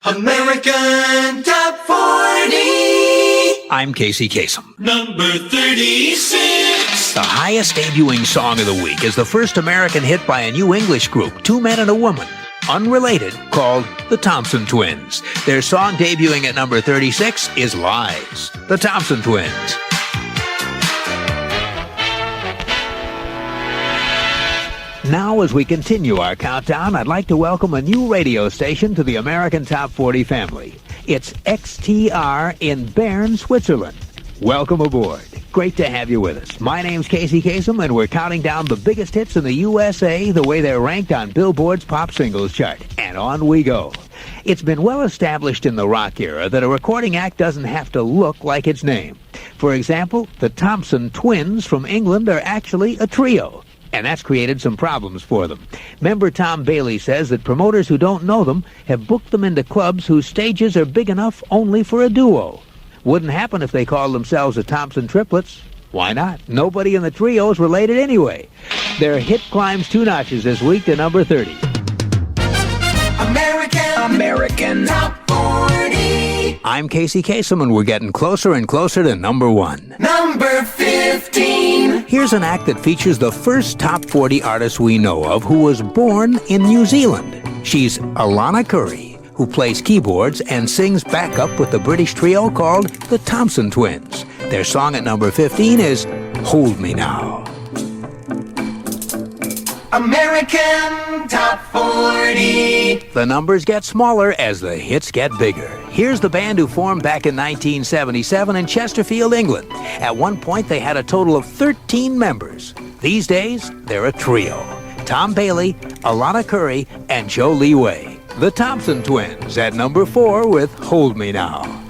American Top 40. I'm Kasem. Number 36. The highest debuting song of the week is the first American hit by a new English group, two men and a woman, unrelated, called the Thompson Twins. Their song debuting at number 36 is Lies. The Thompson Twins. Now, as we continue our countdown, I'd like to welcome a new radio station to the American Top 40 family. It's XTR in Bern, Switzerland. Welcome aboard. Great to have you with us. My name's Kasem, and we're counting down the biggest hits in the USA the way they're ranked on Billboard's Pop Singles chart. And on we go. It's been well established in the rock era that a recording act doesn't have to look like its name. For example, the Thompson Twins from England are actually a trio. And that's created some problems for them. Member Tom Bailey says that promoters who don't know them have booked them into clubs whose stages are big enough only for a duo. Wouldn't happen if they called themselves the Thompson Triplets. Why not? Nobody in the trio is related anyway. Their hit climbs 2 notches this week to number 30. American Top 40. I'm Kasem, and we're getting closer and closer to number 1. Number 15. Here's an act that features the first top 40 artist we know of who was born in New Zealand. She's Alana Curry, who plays keyboards and sings backup with the British trio called the Thompson Twins. Their song at number 15 is Hold Me Now. American Top 40. The numbers get smaller as the hits get bigger. Here's the band who formed back in 1977 in Chesterfield, England. At one point, they had a total of 13 members. These days, they're a trio. Tom Bailey, Alana Curry, and Joe Lee Way. The Thompson Twins at number 4 with Hold Me Now.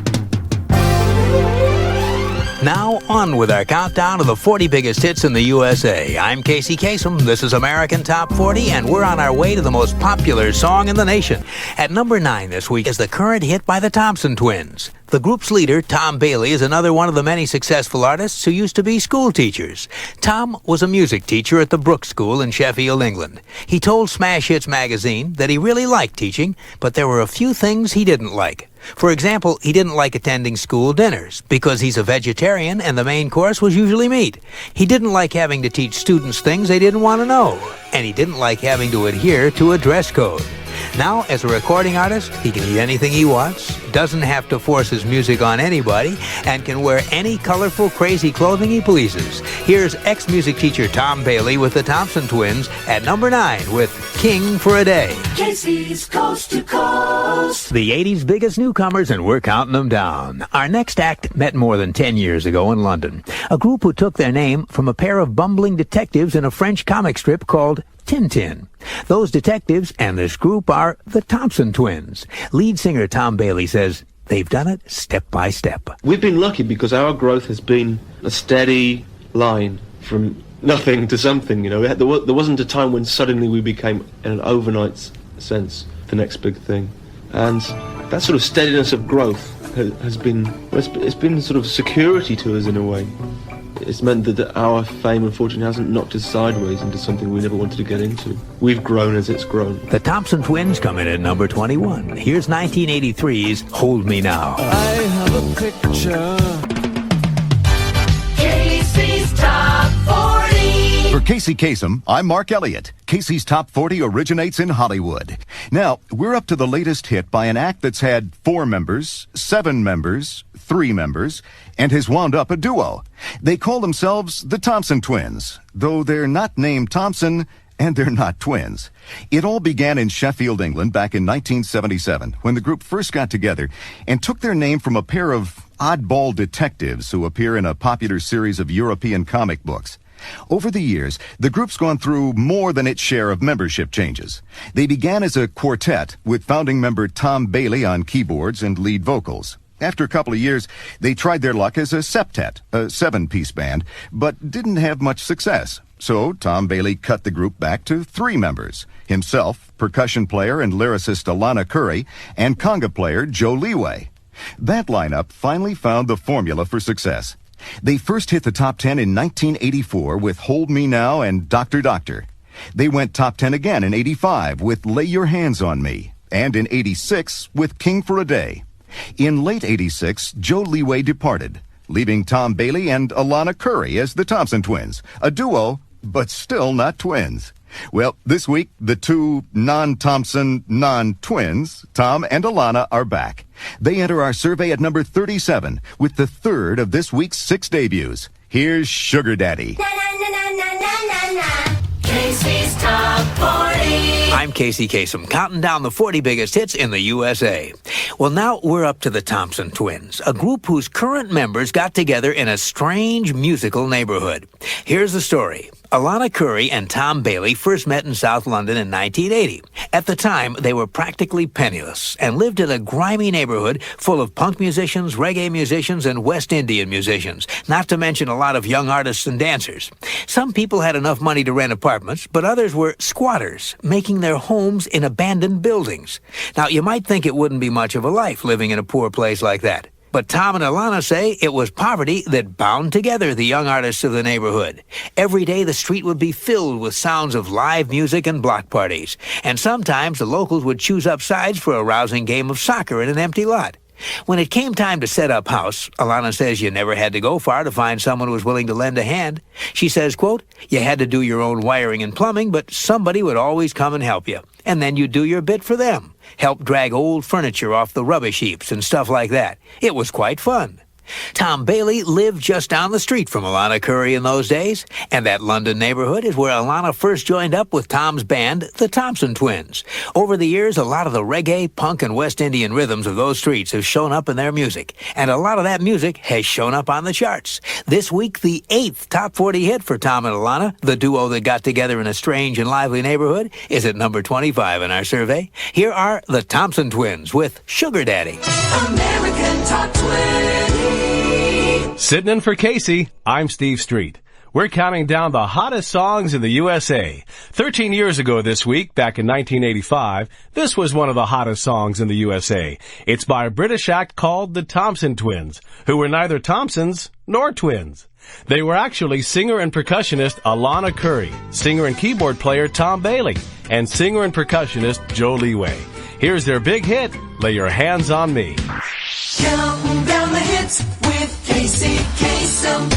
Now, on with our countdown of the 40 biggest hits in the USA. I'm Kasem. This is American Top 40, and we're on our way to the most popular song in the nation. At number 9 this week is the current hit by the Thompson Twins. The group's leader, Tom Bailey, is another one of the many successful artists who used to be school teachers. Tom was a music teacher at the Brooks School in Sheffield, England. He told Smash Hits magazine that he really liked teaching, but there were a few things he didn't like. For example, he didn't like attending school dinners because he's a vegetarian and the main course was usually meat. He didn't like having to teach students things they didn't want to know. And he didn't like having to adhere to a dress code. Now, as a recording artist, he can eat anything he wants, doesn't have to force his music on anybody, and can wear any colorful, crazy clothing he pleases. Here's ex-music teacher Tom Bailey with the Thompson Twins at number 9 with King for a Day. Casey's Coast to Coast. The 80s biggest newcomers, and we're counting them down. Our next act met more than 10 years ago in London. A group who took their name from a pair of bumbling detectives in a French comic strip called Tintin. Those detectives and this group are the Thompson Twins. Lead singer Tom Bailey says they've done it step by step. We've been lucky because our growth has been a steady line from nothing to something. You know, there wasn't a time when suddenly we became, in an overnight sense, the next big thing. And that sort of steadiness of growth has been, it's been sort of security to us in a way. It's meant that our fame, unfortunately, hasn't knocked us sideways into something we never wanted to get into. We've grown as it's grown. The Thompson Twins come in at number 21. Here's 1983's Hold Me Now. I have a picture. Casey's Top 40. For Casey Kasem, I'm Mark Elliott. Casey's Top 40 originates in Hollywood. Now, we're up to the latest hit by an act that's had 4 members, 7 members, 3 members, and has wound up a duo. They call themselves the Thompson Twins, though they're not named Thompson and they're not twins. It all began in Sheffield, England back in 1977 when the group first got together and took their name from a pair of oddball detectives who appear in a popular series of European comic books. Over the years, the group's gone through more than its share of membership changes. They began as a quartet with founding member Tom Bailey on keyboards and lead vocals. After a couple of years, they tried their luck as a septet, a 7-piece band, but didn't have much success. So Tom Bailey cut the group back to 3 members, himself, percussion player and lyricist Alana Curry, and conga player Joe Lee Way. That lineup finally found the formula for success. They first hit the top 10 in 1984 with Hold Me Now and Doctor Doctor. They went top 10 again in 85 with Lay Your Hands on Me. and in 86 with King for a Day. In late 86, Joe Leeway departed, leaving Tom Bailey and Alana Curry as the Thompson Twins, a duo, but still not twins. Well, this week, the two non-Thompson, non-twins, Tom and Alana, are back. They enter our survey at number 37 with the third of this week's 6 debuts. Here's Sugar Daddy. Casey's Top 40. I'm Casey Kasem, counting down the 40 biggest hits in the USA. Well, now we're up to the Thompson Twins, a group whose current members got together in a strange musical neighborhood. Here's the story. Alana Curry and Tom Bailey first met in South London in 1980. At the time, they were practically penniless and lived in a grimy neighborhood full of punk musicians, reggae musicians, and West Indian musicians, not to mention a lot of young artists and dancers. Some people had enough money to rent apartments, but others were squatters, making their homes in abandoned buildings. Now, you might think it wouldn't be much of a life living in a poor place like that. But Tom and Alana say it was poverty that bound together the young artists of the neighborhood. Every day the street would be filled with sounds of live music and block parties. And sometimes the locals would choose up sides for a rousing game of soccer in an empty lot. When it came time to set up house, Alana says you never had to go far to find someone who was willing to lend a hand. She says, quote, you had to do your own wiring and plumbing, but somebody would always come and help you. And then you'd do your bit for them. Help drag old furniture off the rubbish heaps and stuff like that. It was quite fun. Tom Bailey lived just down the street from Alana Curry in those days, and that London neighborhood is where Alana first joined up with Tom's band, the Thompson Twins. Over the years, a lot of the reggae, punk, and West Indian rhythms of those streets have shown up in their music, and a lot of that music has shown up on the charts. This week, the 8th top 40 hit for Tom and Alana, the duo that got together in a strange and lively neighborhood, is at number 25 in our survey. Here are the Thompson Twins with Sugar Daddy. American Top 20. Sitting in for Casey, I'm Steve Streit. We're counting down the hottest songs in the USA. 13 years ago this week, back in 1985, this was one of the hottest songs in the USA. It's by a British act called the Thompson Twins, who were neither Thompsons nor twins. They were actually singer and percussionist Alana Curry, singer and keyboard player Tom Bailey, and singer and percussionist Joe Leeway. Here's their big hit, Lay Your Hands on Me. Counting down the hits with Casey Kasem.